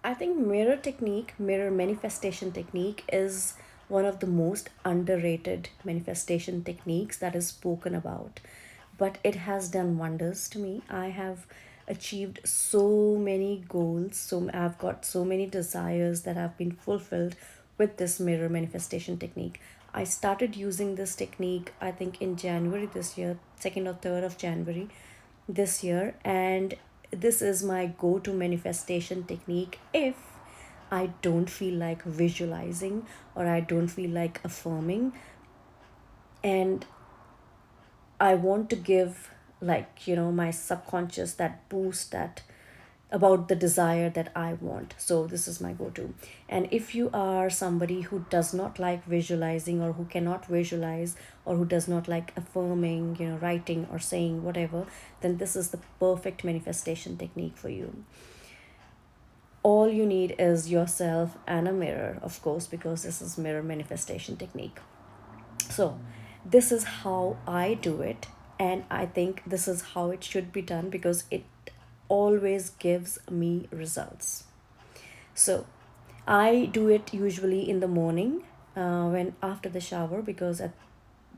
I think mirror manifestation technique is one of the most underrated manifestation techniques that is spoken about. But it has done wonders to me. I have achieved so many goals, so I've got so many desires that have been fulfilled with this mirror manifestation technique. I started using this technique, I think, in January this year, 2nd or 3rd of January this year, and this is my go to manifestation technique if I don't feel like visualizing or I don't feel like affirming, and I want to give, like, my subconscious that boost, that about the desire that I want. So this is my go-to. And if you are somebody who does not like visualizing, or who cannot visualize, or who does not like affirming, writing or saying whatever, then this is the perfect manifestation technique for you. All you need is yourself and a mirror, of course, because this is mirror manifestation technique. So, this is how I do it, and I think this is how it should be done because it always gives me results. So, I do it usually in the morning, when after the shower, because at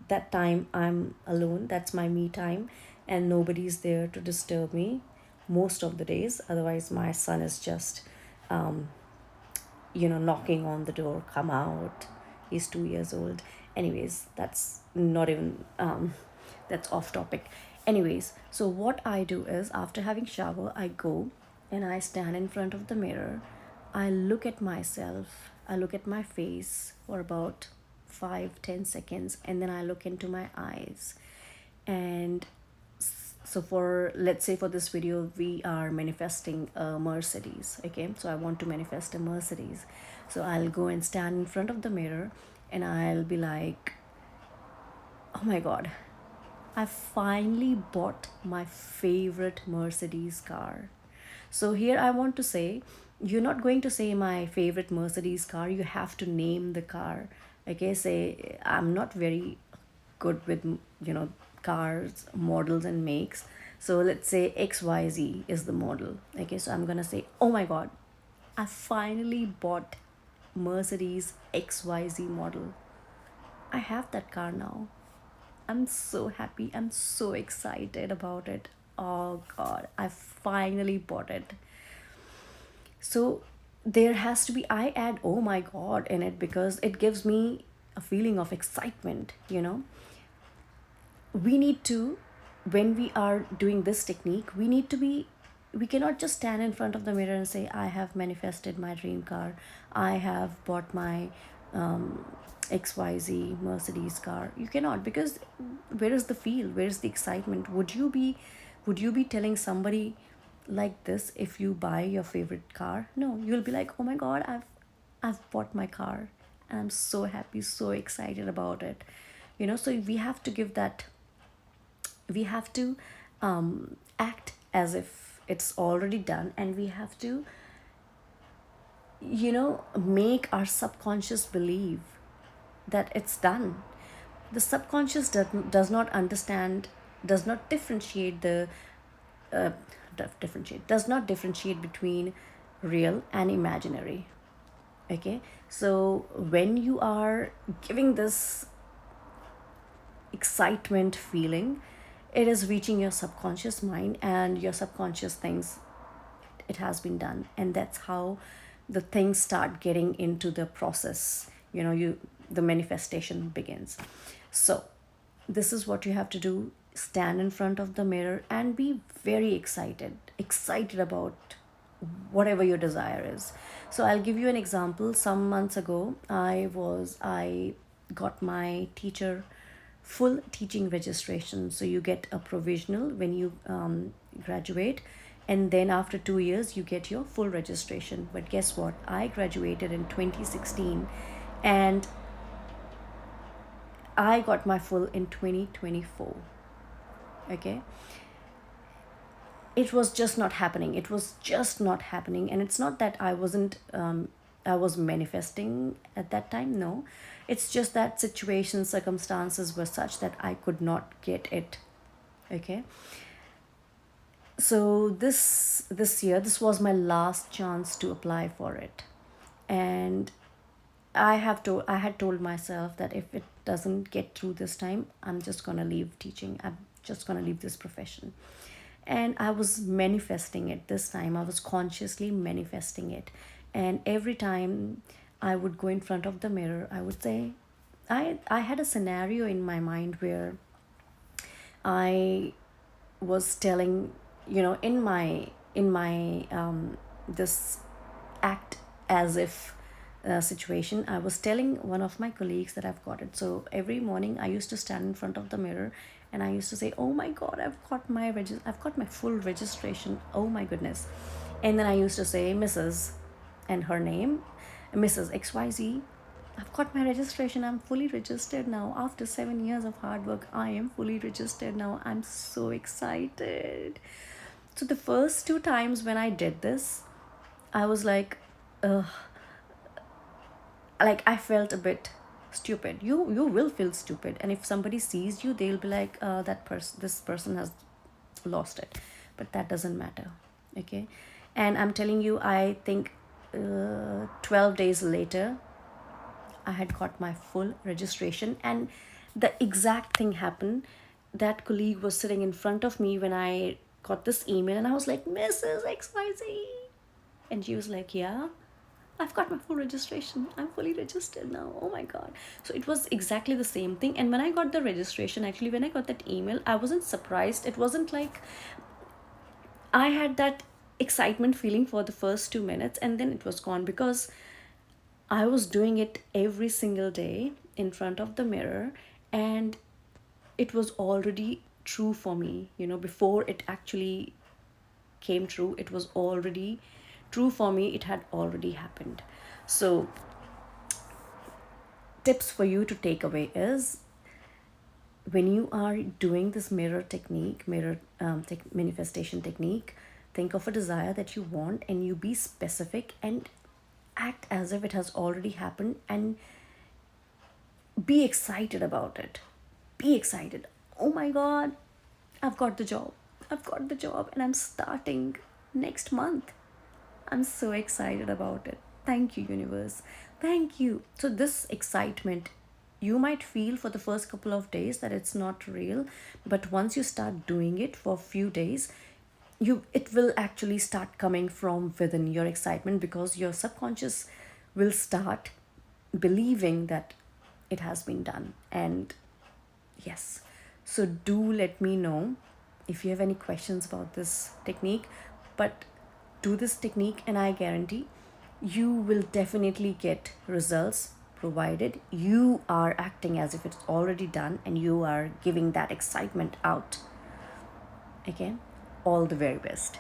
that time I'm alone. That's my me time, and nobody's there to disturb me most of the days. Otherwise, my son is just knocking on the door, come out. He's 2 years old. Anyways, that's not even, that's off topic. Anyways, so what I do is, after having shower, I go and I stand in front of the mirror. I look at myself, I look at my face for about 5-10 seconds, and then I look into my eyes. And so, for let's say for this video, we are manifesting a Mercedes. Okay, so I want to manifest a Mercedes. So I'll go and stand in front of the mirror, and I'll be like, oh my god, I finally bought my favorite Mercedes car. So here I want to say, you're not going to say my favorite Mercedes car, you have to name the car. Okay, say I'm not very good with, cars, models and makes. So let's say XYZ is the model. Okay, so I'm gonna say, oh my god, I finally bought Mercedes XYZ model. I have that car now. I'm so happy. I'm so excited about it. Oh god, I finally bought it. So there has to be, I add oh my god in it because it gives me a feeling of excitement. We need to, when we are doing this technique, we cannot just stand in front of the mirror and say, I have manifested my dream car, I have bought my XYZ Mercedes car. You cannot, because where is the feel, where is the excitement? Would you be telling somebody like this if you buy your favorite car? No, you'll be like, oh my god, I've bought my car, and I'm so happy, so excited about it. So we have to act as if it's already done, and we have to make our subconscious believe that it's done. The subconscious does not understand, does not differentiate the uh, does not differentiate between real and imaginary. Okay, so when you are giving this excitement feeling, it is reaching your subconscious mind, and your subconscious thinks it has been done, and that's how the things start getting into the process. The manifestation begins. So this is what you have to do: stand in front of the mirror and be very excited about whatever your desire is. So I'll give you an example. Some months ago, I got my teacher full teaching registration. So you get a provisional when you graduate, and then after 2 years you get your full registration. But guess what, I graduated in 2016, and I got my full in 2024. Okay, it was just not happening. It was just not happening. And it's not that I was manifesting at that time. No, it's just that situations, circumstances were such that I could not get it. Okay, So this year, this was my last chance to apply for it. And I had told myself that if it doesn't get through this time, I'm just gonna leave teaching. I'm just gonna leave this profession. And I was manifesting it this time. I was consciously manifesting it. And every time I would go in front of the mirror, I would say, I had a scenario in my mind where I was telling, in my this act as if situation, I was telling one of my colleagues that I've got it. So every morning I used to stand in front of the mirror and I used to say, oh my god, I've got my full registration, oh my goodness. And then I used to say, Mrs., and her name, Mrs. XYZ, I've got my registration. I'm fully registered now. After 7 years of hard work, I am fully registered now. I'm so excited. So the first two times when I did this, I was like I felt a bit stupid. You will feel stupid, and if somebody sees you, they'll be like, this person has lost it, but that doesn't matter, okay? And I'm telling you, I think 12 days later, I had got my full registration, and the exact thing happened. That colleague was sitting in front of me when I got this email, and I was like, Mrs. XYZ. And she was like, yeah, I've got my full registration. I'm fully registered now. Oh my God. So it was exactly the same thing. And when I got the registration, actually, when I got that email, I wasn't surprised. It wasn't like I had that excitement feeling for the first 2 minutes and then it was gone, because I was doing it every single day in front of the mirror, and it was already true for me. Before it actually came true, it was already true for me. It had already happened. So, tips for you to take away is, when you are doing this mirror manifestation technique, think of a desire that you want and you be specific and act as if it has already happened, and be excited about it. Be excited. Oh my god, I've got the job. I've got the job and I'm starting next month. I'm so excited about it. Thank you, universe. Thank you. So, this excitement, you might feel for the first couple of days that it's not real, but once you start doing it for a few days, it will actually start coming from within your excitement, because your subconscious will start believing that it has been done. And yes, so do let me know if you have any questions about this technique. But do this technique, and I guarantee you will definitely get results, provided you are acting as if it's already done and you are giving that excitement out. Again, all the very best.